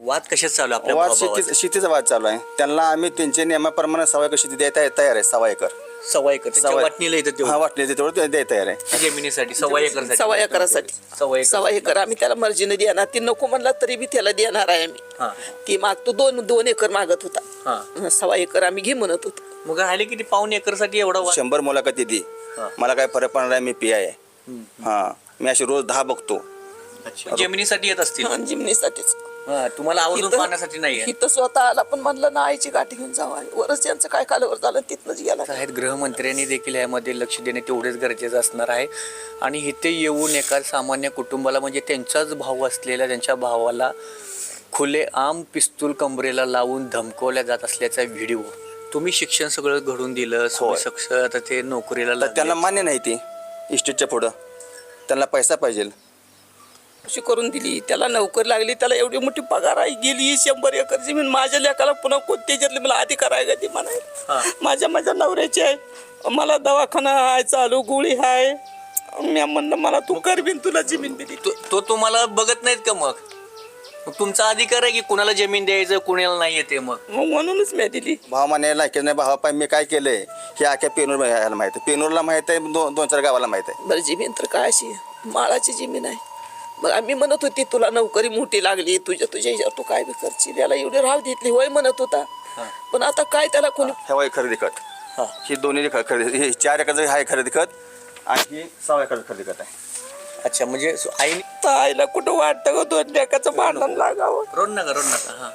वाद कशात चालू आहे आपल्या वाद भावाभावात? शेतीचा वाद चालू आहे. त्यांना आम्ही त्यांच्या नियमाप्रमाणे 1.25 एकर शेती द्यायला तयार आहे. 1.25 एकर सव्वा एकर त्यांच्या वाटणीला येतं हा तेवढं वाटले तेवढं द्यायला तयार आहे. जमिनीसाठी सव्वा एकरसाठी सव्वा एकरासाठी सव्वा एकर आम्ही त्याला मर्जीने देणार. ती नको म्हणला तरी बी त्याला देणार आहे हा. आम्ही. ती मागतो 2 एकर मागत होता. हा. सव्वा एकर आम्ही घे म्हणत होतो. मग राहिले किती पाऊण एकरसाठी एवढा वाद? 100 मुलाखती दी हा. मला काय फरक पडणार आहे. मी पी आहे. हा मी अशी रोज 10 बघतो. अच्छा. जमिनीसाठी येत असतील. हा, जिमनीसाठीच. हा, तुम्हाला आवर्जून इथं- पाहण्यासाठी नाही आहे. इथं स्वतः आला पण म्हणलं ना आईची गाठी घेऊन जावा. वरच यांचं काय कालवर झालं तिथनंच गेला. आहेत गृहमंत्र्यांनी देखील यामध्ये लक्ष देणे तेवढेच गरजेचं असणार आहे. आणि इथे येऊन एका सामान्य कुटुंबाला म्हणजे त्यांचाच भाऊ असलेल्या त्यांच्या भावाला खुलेआम पिस्तूल कमरेला लावून धमकवल्या जात असल्याचा व्हिडिओ. तुम्ही शिक्षण सगळं घडून दिलं, तुम्ही सक्ष आता ते नोकरीला तर लागले. त्यांना मान्य नाही ती इस्टेटच्या पुढं. त्यांना पैसा पाहिजे. अशी करून दिली. त्याला नोकरी लागली. त्याला एवढी मोठी पगार आहे. गेली 100 एकर जमीन. माझ्या लेकाला पुन्हा कोणत्या त्याच्यातले मला अधिकार आहे का ती म्हणायला. माझ्या नवऱ्याची आहे. मला दवाखाना आहे चालू, गोळी आहे. मी म्हणलं मला तू करवीन, तुला जमीन दिली. तो तुम्हाला बघत नाहीत का? मग तुमचा अधिकार आहे की कुणाला जमीन द्यायचं कुणाला नाही येते. मग म्हणूनच मी दिली. भाव म्हणायला लायकीच नाही. भावा पाय मी काय केलंय हे अख्या पेनूर ह्याला माहिती आहे. पेनूरला माहित आहे. 2-4 गावाला माहित आहे. बरं जमीन तर काय अशी माळाची जमीन आहे. मग आम्ही म्हणत होती तुला नोकरी मोठी लागली, तुझ्या ह्याच्यावर तू काय बी करशील. याला एवढी राव घेतली होय म्हणत होता. पण आता काय त्याला कोणी हे खरेदी खत ही दोन्ही खरेदी. हे 4 एकरचं आहे खरेदी खत आणि ही 6 एकर खरेदी खत आहे. अच्छा. म्हणजे आईने आईला कुठं वाटतं का 2 लेकाचं भांडण लागावं. रोड नका. हा,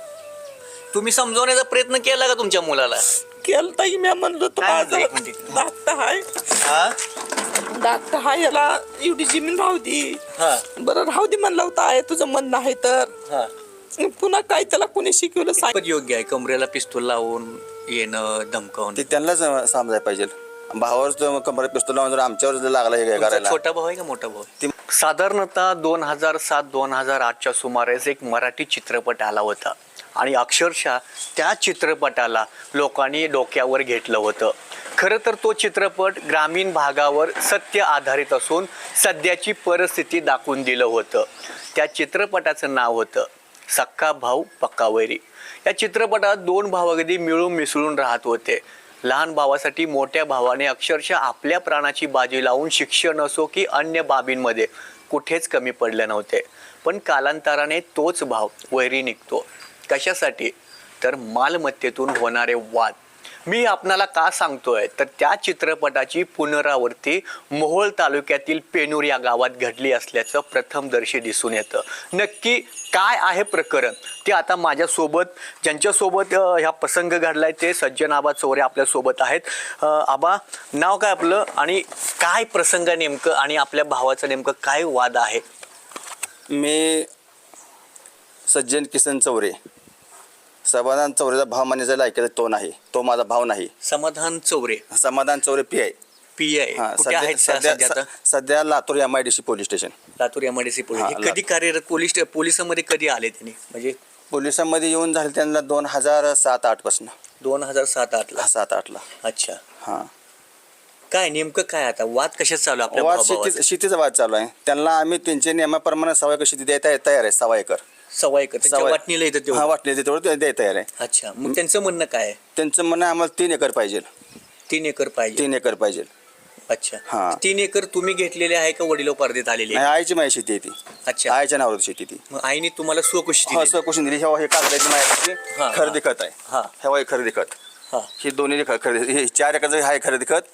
तुम्ही समजवण्याचा प्रयत्न केला का तुमच्या मुलाला? केलं की मी म्हणलो तर काय माझं म्हणलं? एक मिनिट. धाकटा आहे. हा. धाकटा आहे, याला एवढी जमीन राहू दे. हा. बरं राहू दे म्हणलं होतं. आहे तुझं म्हणणं आहे तर. हा. पुन्हा काय त्याला कोणी शिकवलं सांग. कितपत योग्य आहे कमरेला पिस्तूल लावून येणं, धमकावून? ते त्यांनाच समजायला पाहिजे. भावावर कमरेत पिस्तूल लावून जर आमच्यावर जर लागला हे करायला. छोटा भाऊ आहे का मोठा भाऊ आहे? साधारणतः 2007-2008च्या सुमारेस एक मराठी चित्रपट आला होता आणि अक्षरशः त्या चित्रपटाला लोकांनी डोक्यावर घेतलं होतं. खरं तर तो चित्रपट ग्रामीण भागावर सत्य आधारित असून सध्याची परिस्थिती दाखवून दिलं होतं. त्या चित्रपटाचं नाव होतं सक्का भाऊ पक्का वैरी. या चित्रपटात 2 भाऊ अगदी मिळून मिसळून राहत होते. लहान भावासाठी मोठ्या भावाने अक्षरशः आपल्या प्राणाची बाजी लावून शिक्षण असो की अन्य बाबींमध्ये कुठेच कमी पडले नव्हते. पण कालांतराने तोच भाव वैरी निघतो. कशासाठी? तर मालमत्तेतून होणारे वाद. मी आपणाला का सांगतोय तर त्या चित्रपटाची पुनरावृत्ती मोहोळ तालुक्यातील पेनूर या गावात घडली असल्याचं प्रथमदर्शी दिसून येतं. नक्की काय आहे प्रकरण ते आता माझ्यासोबत ज्यांच्यासोबत ह्या प्रसंग घडलाय ते सज्जन आबा चौरे आपल्यासोबत आहेत. आबा, नाव काय आपलं आणि काय प्रसंग नेमकं आणि आपल्या भावाचं नेमकं काय वाद आहे? मी सज्जन किसन चौरे. समाधान चौरेचा भाव मानायचा लायकीचा तो नाही. तो माझा भाव नाही. समाधान चौरे समाधान चौरे पी आहे. PI कुठे आहेत सध्या आता? सध्या Latur MIDC police station. Latur MIDC police. हा, हे कधी कार्यरत पोलिसांमध्ये कधी आले त्यांनी? म्हणजे पोलिसांमध्ये येऊन झाले त्यांना 2007-08 पासून. 2007-08ला? 7-8ला. अच्छा. हां. काय नेमकं काय आता वाद कशात चालू आहे आपल्या वाद भावाभावात? शेतीचा वाद चालू आहे. त्यांना आम्ही त्यांच्या नियमाप्रमाणे 1.25 एकर शेती द्यायला तयार आहे. 1.25 एकर सव्वा एकर त्यांच्या वाटणीला येतं हा तेवढं? वाटले तेवढं द्यायला तयार आहे. अच्छा. मग त्यांचं म्हणणं काय आहे? त्यांचं म्हणणं आम्हाला 3 एकर पाहिजे. 3 एकर पाहिजे. 3 एकर पाहिजे. अच्छा. हा. 3 एकर तुम्ही घेतलेले आहे का वडिलोपार्जित आलेले? नाही, आईची माझी शेती आहे ती. अच्छा. आईच्या नावावर शेती ती. मग आईने तुम्हाला स्वकुशी हो दिली? स्वकुशी दिली. हे कागदाची माझी हा, खरेदी खत आहे. हा. हे खरेदी खत. हा. ही दोन्ही खरेदी. हे 4 एकरचं आहे खरेदी खत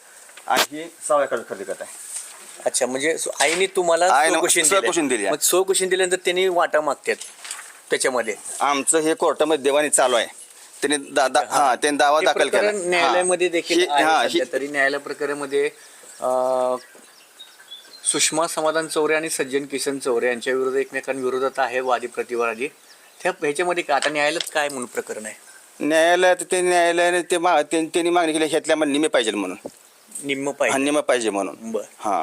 आणि ही 6 एकर खरेदी खत आहे. अच्छा. म्हणजे आईने तुम्हाला आईनं स्वकुशीन स्वकुशीन दिली आहे. मग स्वकुशीन दिल्यानंतर त्यांनी वाटा मागतात त्याच्यामध्ये? आमचं हे कोर्टामध्ये देवाणी चालू आहे. त्यांनी त्यांनी दावा हे दाखल केला. प्रकरण न्यायालयामध्ये देखील ही- आहे हा, सध्या तरी. न्यायालय प्रकरणामध्ये सुषमा समाधान चौरे आणि सज्जन किसन चौरे यांच्या विरोधात एकमेकांविरोधात आहे वादी प्रतिवादी. ह्याच्यामध्ये का आता न्यायालयात काय म्हणून प्रकरण आहे? न्यायालयात न्यायालयाने त्यांनी मागणी केली ह्यातल्या मला निम्मे पाहिजे म्हणून. निम्म पाहिजे? निम्मे पाहिजे म्हणून. बर. हा.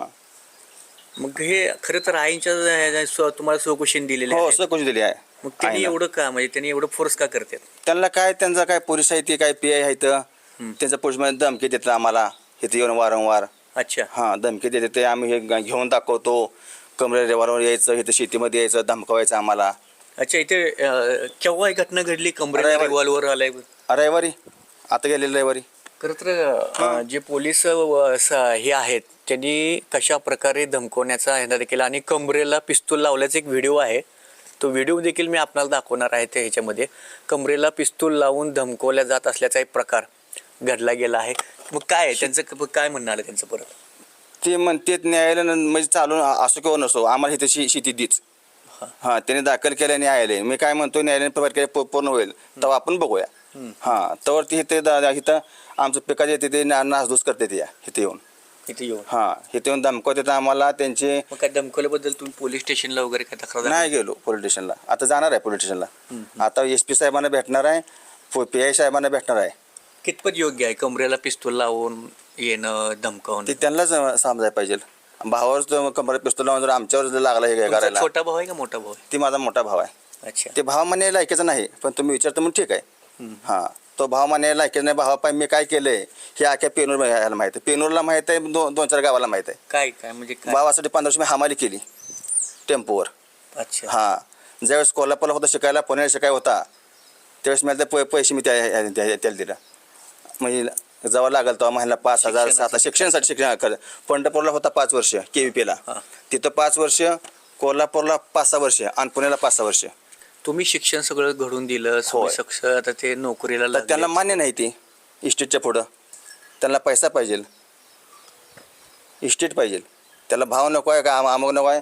मग हे खरं तर आईंच्या तुम्हाला स्वकुशीन दिलेले हो आहे. स्वकुशी दिली आहे. मग त्यांनी आईनं. एवढं का म्हणजे त्यांनी एवढं फोर्स का करतात? त्यांना काय त्यांचा काय पोलीस आहे ते काय PI आहे तर त्यांचा पोलीसमध्ये धमकी देतात आम्हाला इथे येऊन वारंवार. अच्छा. हां धमकी देते ते आम्ही हे घेऊन दाखवतो. कमरे वारंवार यायचं इथं शेतीमध्ये यायचं धमकावायचं आम्हाला. अच्छा, इथे केव्हा ही घटना घडली? कमरेला रविवारी. रिव्हॉल्वर आलाय. रविवारी, आता गेलेलं रविवारी. खरं तर जे पोलीस हे आहेत त्यांनी कशा प्रकारे धमकवण्याचा ह्यांना देखील आणि कमरेला पिस्तूल लावल्याचा एक व्हिडिओ आहे. तो व्हिडिओ देखील मी आपल्याला दाखवणार आहे. ते ह्याच्यामध्ये कमरेला पिस्तूल लावून धमकवल्या जात असल्याचा एक प्रकार घडला गेला आहे. मग काय आहे त्यांचं, काय म्हणणं आलं त्यांचं परत? ते म्हणते न्यायालय म्हणजे चालून असो किंवा नसो आम्हाला इथे शेती दीच. हां, त्याने दाखल केलं न्यायालय. मी काय म्हणतो, न्यायालयाने प्रक्रिया पूर्ण होईल तेव्हा आपण बघूया. हां, तर ती इथं आमचं पिकाचे येते ते नासधूस करते ते इथे येऊन. इथे येऊन हां, इथे येऊन धमकवते आम्हाला. त्यांचे मग काय धमकवल्याबद्दल तुम्ही पोलीस स्टेशनला वगैरे काय तक्रार नाही गेलो पोलीस स्टेशनला. आता जाणार आहे पोलीस स्टेशनला. आता SP साहेबांना भेटणार आहे, PI साहेबांना भेटणार आहे. कितपत योग्य आहे कमरेला पिस्तूल लावून येणं, धमकावून? ते त्यांनाच समजायला पाहिजे. भावावर कमरेला पिस्तूल लावून जर आमच्यावर जर लागला हे तुमचा करायला. छोटा भाऊ आहे का मोठा भाऊ आहे? ती माझा मोठा भाव आहे. अच्छा. ते भाव मान्य लायकीचं नाही, पण तुम्ही विचारतो म्हणून ठीक आहे. हां, तो भाव मान्य लायकीचं नाही. भावा पाहिजे मी काय केलंय हे अख्या पेनूर ह्याला माहिती आहे. पेनूरला माहीत आहे, 2-4 गावाला माहीत आहे. काय काय म्हणजे काय? भावासाठी 15 वर्ष मी हमाली केली टेम्पोवर. अच्छा. हां, ज्यावेळेस कोल्हापूरला होता शिकायला, पुण्याला शिकाय होता, त्यावेळेस मला ते पैसे मी त्याला दिलं. म्हणजे जेव्हा लागल तेव्हा महिन्याला 5,000 7,000 शिक्षणासाठी शिक्षण. पंढरपूरला होता 5 वर्ष KVPला, तिथं 5 वर्ष, कोल्हापूरला 5-6 वर्ष आणि पुण्याला 5-6 वर्ष. तुम्ही शिक्षण सगळं घडून दिलं, सक्षम आता ते नोकरीला तर लागले. त्यांना मान्य नाही ती इस्टेटच्या पुढं. त्यांना पैसा पाहिजे, इस्टेट पाहिजे. त्याला भाव नको आहे का अमक नको आहे,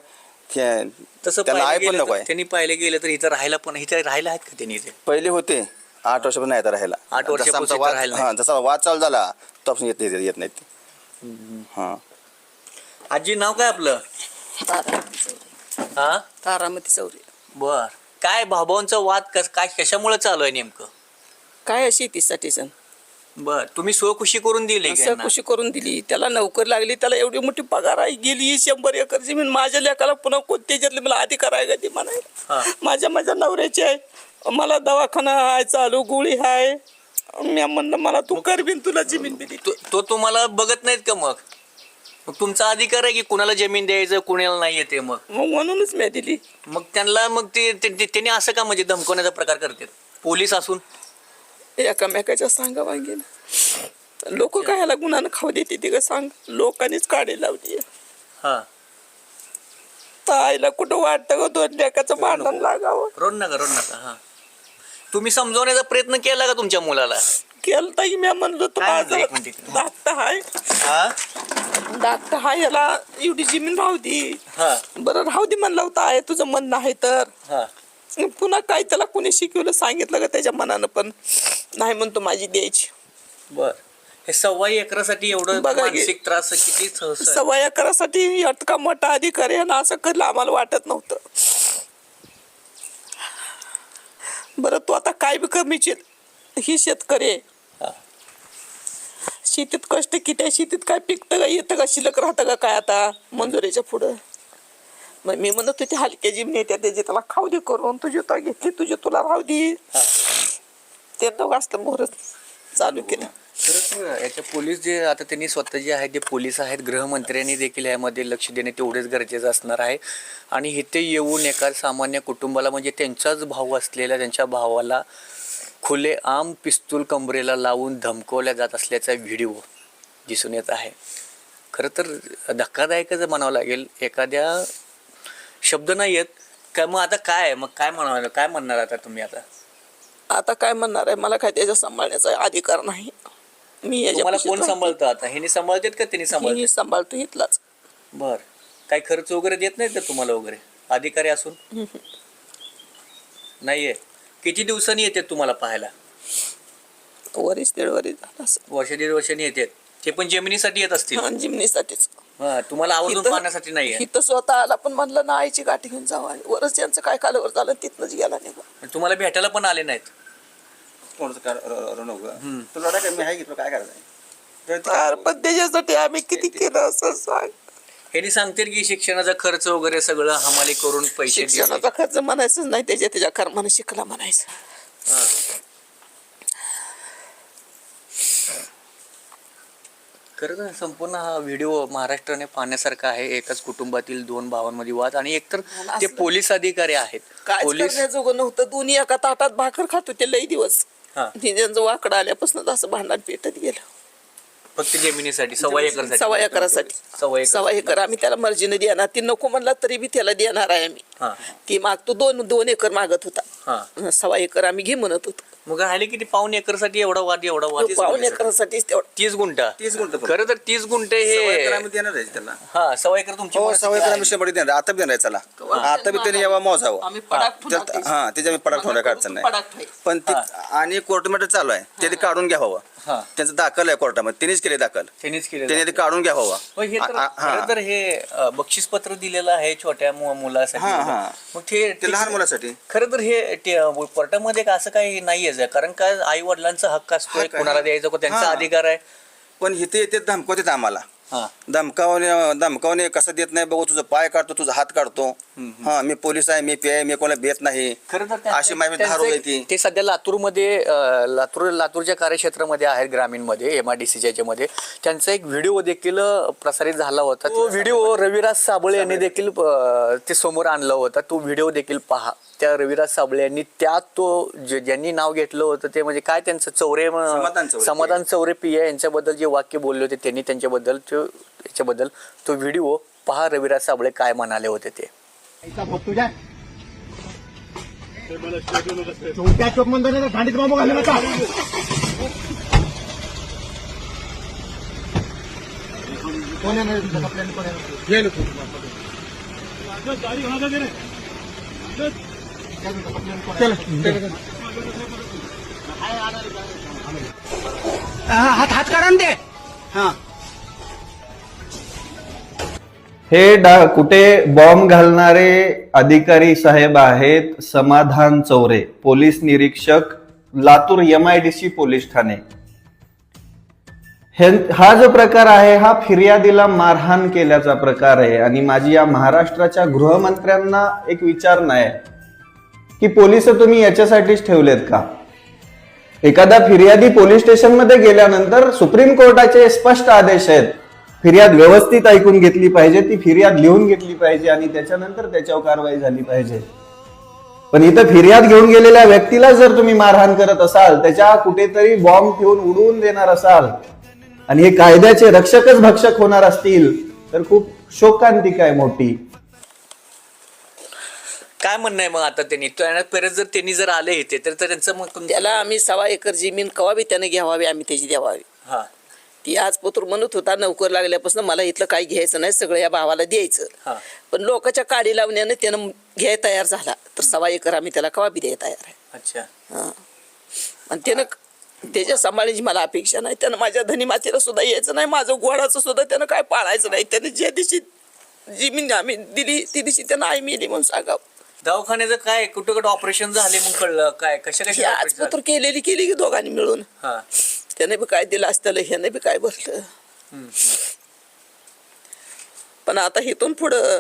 तसं त्यांना पाहायला आई पण गेलं नको तर- आहे. त्यांनी पाहिले गेलं तर इथं राहायला पण इथे राहायला आहेत का त्यांनी इथे? पहिले होते 8 वर्षापासून नाही आता राहायला. 8 वर्षापासून जसा आमचा इथं वाद राहायला हां, जसा वाद चालू झाला तेव्हापासून येत नाहीत ते. हां, आजी नाव काय आपलं? हा, तारामती चौरे. बर. काय भाऊभाऊंचा वाद काय कशामुळे चालू आहे नेमकं? काय शेतीसाठी सण बर, तुम्ही स्वखुशी करून दिली का यांना? खुशी करून दिली. त्याला नोकरी लागली, त्याला एवढी मोठी पगार आहे. गेली 100 एकर जमीन. माझ्या लेकाला पुन्हा कोणत्या याच्यातले मला अधिकार आहे का ते म्हणायला? हा. माझ्या नवऱ्याची आहे. मला दवाखाना आहे चालू, गोळी आहे. मी म्हणलं मला तू कर बिन, तुला जमीन दिली. तो तुम्हाला बघत नाहीत का? मग तुमचा अधिकार आहे की कुणाला जमीन द्यायचं, कुणाला नाही येते. मग म्हणूनच मी दिली. मग त्यांना मग त्यांनी असं का म्हणजे धमकवण्याचा प्रकार करतात पोलीस असून? एकामेकाच्या सांगा वांगे लोक कायला गुन्हानं खाऊ देते ते का सांग. लोकांनीच काढी लावली. हा, तर आईला कुठं वाटतं का 2 लेकाचं भांडण लागावं? रोड नका. हा, तुम्ही समजवण्याचा प्रयत्न केला का तुमच्या मुलाला? केलं तर मी म्हणलो तर काय म्हणलं? माझं एक मिनिट. धाकटा हाय, हा, धाकटा हाय, याला एवढी जमीन राहू दे. हा, बरं राहू दे म्हणलं होतं. आहे तुझं म्हणणं आहे तर. हा. पुन्हा काय त्याला कोणी शिकवलं सांगितलं का त्याच्या मनानं? पण नाही म्हणतो माझी द्यायची. बर, हे 1.25 एकरासाठी एवढं बघा की. मानसिक त्रास किती सहन? 1.25 एकरासाठी इतका मोठा अधिकारी आहे ना, असं कधीला आम्हाला वाटत नव्हतं. बरं तू आता काय बी कमीची ही शेतकरी आहे. हा. शेतीत कष्ट किती आहे, शेतीत काय पिकतं का, येतं का, शिल्लक राहतं का काय आता मंजुरीच्या पुढं? मग मी म्हणत होते हलक्या जिमने येत्या त्याची त्याला खाऊ दे करून, तुझी तो घेतली, तुझी तुला राहू दे. ते दोघं असलं मोहर चालू केलं. खरंच याच्या पोलीस जे आता त्यांनी स्वतः जे आहेत, जे पोलीस आहेत, गृहमंत्र्यांनी देखील यामध्ये लक्ष देणे तेवढेच गरजेचं असणार आहे. आणि इथे येऊन एका सामान्य कुटुंबाला म्हणजे त्यांचाच भाऊ असलेल्या त्यांच्या भावाला खुलेआम पिस्तूल कमरेला लावून धमकवल्या जात असल्याचा व्हिडिओ दिसून येत आहे. खरं तर धक्कादायकच म्हणावं लागेल. एखाद्या शब्द नाही येत का? मग आता काय, मग काय म्हणावं, काय म्हणणार आता तुम्ही? आता काय म्हणणार आहे, मला काय त्याच्या सांभाळण्याचा अधिकार नाही. मी तुम्हाला कोण सांभाळतं आता? हे सांभाळतात का त्यांनी सांभाळतात? सांभाळतो इथलाच. बर, काही खर्च वगैरे देत नाहीत का तुम्हाला वगैरे अधिकारी असून? नाहीये. किती दिवसांनी येतात तुम्हाला पाहायला? वरीच 1.5 वरीच झाला असं. 1-1.5 वर्षांनी येतात. ते पण जमिनीसाठी येत असतील. हा, जिमनीसाठीच. हा, तुम्हाला आवर्जून इथं- पाहण्यासाठी नाहीये. इथं स्वतः आला पण म्हणलं ना आईची गाठी घेऊन जावं. वरच त्यांचं काय कालवर झालं तिथनंच गेला निघा. तुम्हाला भेटायला पण आले नाहीत. तुला मी आहे की तुला काय करायचं? अरे पण त्याच्यासाठी आम्ही किती केलं असं सांग. ह्यांनी सांगतील की शिक्षणाचा खर्च वगैरे सगळं हमाली करून पैसे दिले. शिक्षणाचा खर्च म्हणायचंच नाही, त्याच्या कर्माने शिकला म्हणायचं. खरं तर संपूर्ण हा व्हिडिओ महाराष्ट्राने पाहण्यासारखा आहे. एकाच कुटुंबातील दोन भावांमध्ये वाद आणि एकतर ते पोलीस अधिकारी आहेत. काय पोलीस करण्याजोगं नव्हतं. दोन्ही एका ताटात भाकर खात होते लई दिवस. हा. त्यांचं वाकडं आल्यापासून असं भांडण पेटत गेलं. फक्त जमिनीसाठी 1.25 सव्वा एकरासाठी. सव्वा एकर आम्ही त्याला मर्जीने देणार. ती नको म्हणला तरी बी त्याला देणार आहे आम्ही. हा. ती मागतो 2 एकर मागत होता. हा. सव्वा एकर आम्ही घे म्हणत होतो. मग राहिले किती? पाऊण एकरसाठी एवढा वाद पाऊण एकरासाठीच तेवढं. 30 गुंठा. 30 गुंठ फक्त. खरं तर 30 गुंठे हे आम्ही देणार आहे त्याला. हा 1.25 एकर तुमची हो परिस्थिती 100 एकर आहे. आम्ही 100 देणार. आता बी देणार आहे चला. आता बी त्याने यावा मोजावं. आम्ही पडाक ठेवून त्यात हा त्याच्या मी पडाक ठेवण्या अडचण नाही. पडाक ठेव. पण ते आणि कोर्ट मॅटर चालू आहे ते काढून घ्यावं. हा. त्यांचं दाखल आहे कोर्टामध्ये. त्यांनीच केले दाखल. त्यांनीच केलेलं त्याने ते काढून घ्यावं. मग हे तर हा. खरं तर हे बक्षीस पत्र दिलेलं आहे छोट्या मुलासाठी. हा, हा. मग ते ते लहान मुलासाठी. खरं तर हे कोर्टामध्ये असं काही नाहीये. कारण काय आई वडिलांचा हक्क असतोय, हक्क आहे. कोणाला द्यायचा त्यांचा हा. अधिकार आहे. पण इथे येते धमकवतात आम्हाला. हा. धमकावणे कसं देत नाही बघू, तुझं पाय काढतो, तुझा हात काढतो. हा मी पोलीस आहे, मी पी मी कोणाला भेट नाही. खरं तर अशी माहिती त्यांचं धारू एक- ती. ते सध्या लातूरमध्ये लातूरच्या कार्यक्षेत्रामध्ये आहेत, ग्रामीणमध्ये MIDCच्या याच्यामध्ये. त्यांचा एक व्हिडिओ देखील प्रसारित झाला होता. तो व्हिडिओ रविराज साबळे यांनी देखील ते समोर आणला होता. तो व्हिडिओ देखील पहा. त्या रविराज साबळे यांनी ज्यांनी नाव घेतलं होतं ते म्हणजे काय त्यांचं समाधान चौरे PI यांच्याबद्दल जे वाक्य बोलले होते त्यांनी त्यांच्याबद्दल याच्याबद्दल तो व्हिडिओ पहा. रविराज साबळे काय म्हणाले होते ते. चौथ्या चोप मंदिराला भांडीत बाबू घालू नका. कोण येणार आहे तुमच्या कपड्यांनी? कोण येणार? ये लोक. हात काढा ना ते. हा हे कुठे बॉम्ब घालणारे अधिकारी साहेब आहेत समाधान चौरे, पोलीस निरीक्षक, लातूर MIDC पोलीस ठाणे. हा जो प्रकार आहे हा फिर्यादीला मारहाण केल्याचा प्रकार आहे. आणि माझी या महाराष्ट्राच्या गृहमंत्र्यांना एक विचारणा आहे की पोलिस तुम्ही याच्यासाठीच ठेवलेत का? एखादा फिर्यादी पोलीस स्टेशनमध्ये गेल्यानंतर सुप्रीम कोर्टाचे स्पष्ट आदेश आहेत, फिर्याद व्यवस्थित ऐकून घेतली पाहिजे, ती फिर्याद लिहून घेतली पाहिजे आणि त्याच्यानंतर त्याच्यावर कारवाई झाली पाहिजे. पण इथं फिर्याद घेऊन गेलेल्या व्यक्तीला जर तुम्ही मारहाण करत असाल, त्याच्या कुठेतरी बॉम्ब ठेवून उडवून देणार असाल आणि हे कायद्याचे रक्षकच भक्षक होणार असतील तर खूप शोकांतिका आहे मोठी. काय म्हणणं आहे मग आता त्यांनी परत जर त्यांनी जर आले इथे तर त्यांचं मग त्याला आम्ही 1.25 एकर जमीन कवा बी त्याने घ्यावावी, आम्ही त्याची द्यावावी. हा. ती आज पत्र म्हणत होता नोकर लागल्यापासून मला इथलं काही घ्यायचं नाही, सगळं या भावाला द्यायचं. हा. पण लोकांच्या काडी लावण्याने त्यानं घ्याय तयार झाला तर 1.25 एकर आम्ही त्याला कवा बी द्याय तयार आहे. अच्छा. हा. आणि त्यानं त्याच्या सांभाळण्याची मला अपेक्षा नाही. त्यानं माझ्या धनी मातेला सुद्धा यायचं नाही, माझं गोडाचं सुद्धा त्यानं काय पाळायचं नाही. त्याने ज्या दिवशी जमीन आम्ही दिली ती दिवशी त्यानं आई मेली म्हणून सांगावं. दवाखान्याचं काय कुठं कुठं ऑपरेशन झाले मग कळलं काय कशा ही आज पत्र केली की दोघांनी मिळून. हा. त्याने बी काय दिलं असतं, ह्याने बी काय भरलं. पण आता इथून पुढं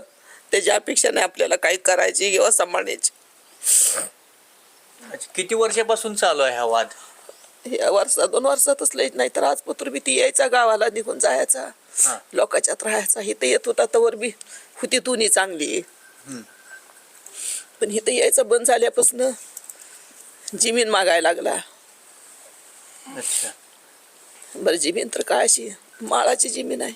त्याच्या अपेक्षा नाही आपल्याला काही करायची किंवा सांभाळण्याची. किती वर्षापासून चालू आहे हा वाद? या वर्षात 2 वर्षातच लईच नाही तर आज पत्र बी ती यायचा, गावाला निघून जायचा, लोकांच्यात राहायचा. इथं येत होता तवर बी होती दोन्ही चांगली. पण इथं यायचं बंद झाल्यापासून जमीन मागायला लागला. अच्छा. बरं जमीन तर काय अशी माळाची जमीन आहे.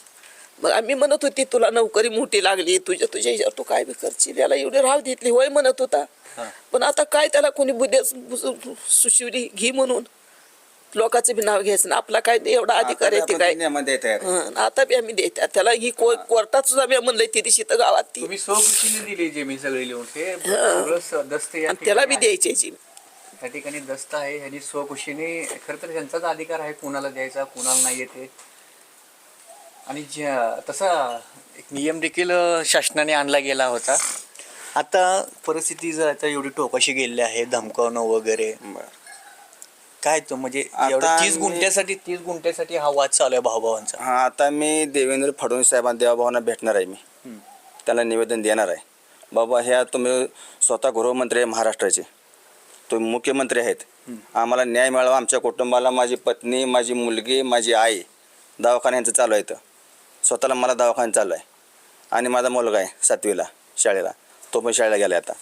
मग आम्ही म्हणत होती तुला नोकरी मोठी लागली, तुझ्या याच्यावर तू काय बी करशील, याला एवढी राव घेतली होय म्हणत होता. पण आता काय त्याला कोणी बुद्धी सुशिवली घे म्हणून लोकांचं बी नाव घ्यायचं ना, आपला काय एवढा अधिकार आहे ते काय. आता बी आम्ही देत त्याला ही कोर्टात सुद्धा मी म्हणलंय ती दिवशी तर गावात ती तुम्ही स्वखुशीने दिली जमीन सगळी लिहून हे सगळं दस्त या आणि त्याला बी ठिकाणी आहे. द्यायची. त्या ठिकाणी दस्त आहे ह्यांनी स्वखुशीने खरं तर त्यांचाच अधिकार आहे कुणाला द्यायचा कुणाला नाही येते. आणि तसा एक नियम देखील शासनाने आणला गेला होता. आता परिस्थिती जर आता एवढी टोकाशी गेलेली आहे, धमकावणं वगैरे काय तो म्हणजे एवढं 30 गुंठ्यासाठी हा वाद चालू आहे भाऊभावांचा. हा आता मी देवेंद्र फडणवीस साहेबांना देवाभावांना भेटणार आहे. मी त्याला निवेदन देणार आहे. बाबा ह्या तुम्ही स्वतः गृहमंत्री आहे महाराष्ट्राचे, तुम्ही मुख्यमंत्री आहेत, आम्हाला न्याय मिळावा, आमच्या कुटुंबाला, माझी पत्नी, माझी मुलगी, माझी आई दवाखान्यांचं चालू आहे इथं. स्वतःला मला दवाखाना चालू आहे आणि माझा मुलगा आहे 7वीला शाळेला, तो पण शाळेला गेला आता.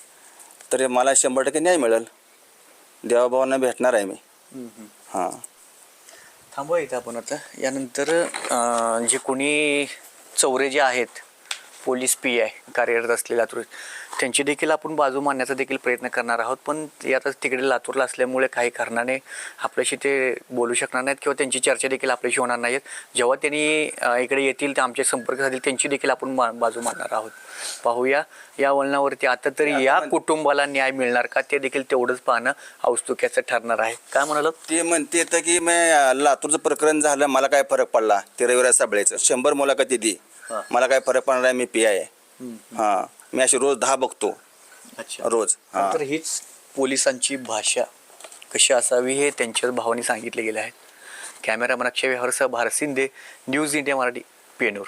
तर मला 100% न्याय मिळेल, देवाभावांना भेटणार आहे मी. हां. थांबवा इथं आपण आता. यानंतर जे कोणी चौरे जे आहेत पोलीस PI कार्यरत असलेले लातूर, त्यांची देखील आपण बाजू मांडण्याचा देखील प्रयत्न करणार आहोत. पण ते आता तिकडे लातूरला असल्यामुळे काही कारणाने आपल्याशी ते बोलू शकणार नाहीत किंवा त्यांची चर्चा देखील आपल्याशी होणार नाहीत. जेव्हा त्यांनी इकडे येतील, ते आमचे संपर्क साधतील, त्यांची देखील आपण बाजू मांडणार आहोत. पाहूया या वळणावरती. आता तरी या कुटुंबाला न्याय मिळणार का, ते देखील तेवढंच पाहणं औत्सुक्याचं ठरणार आहे. काय म्हणाल? ते म्हणते तर की मी लातूरचं प्रकरण झालं, मला काय फरक पडला ते रविराज साबळेचं 100 मुलाखती दी, मला काय फरक पडणार आहे, मी PI आहे. हां, मी अशी रोज 10 बघतो. अच्छा. रोज. तर हीच पोलिसांची भाषा कशी असावी हे त्यांच्याच भावाने सांगितले गेले आहे. कॅमेरामन अक्षय विहारसह भारत शिंदे, न्यूज इंडिया मराठी, पेनूर.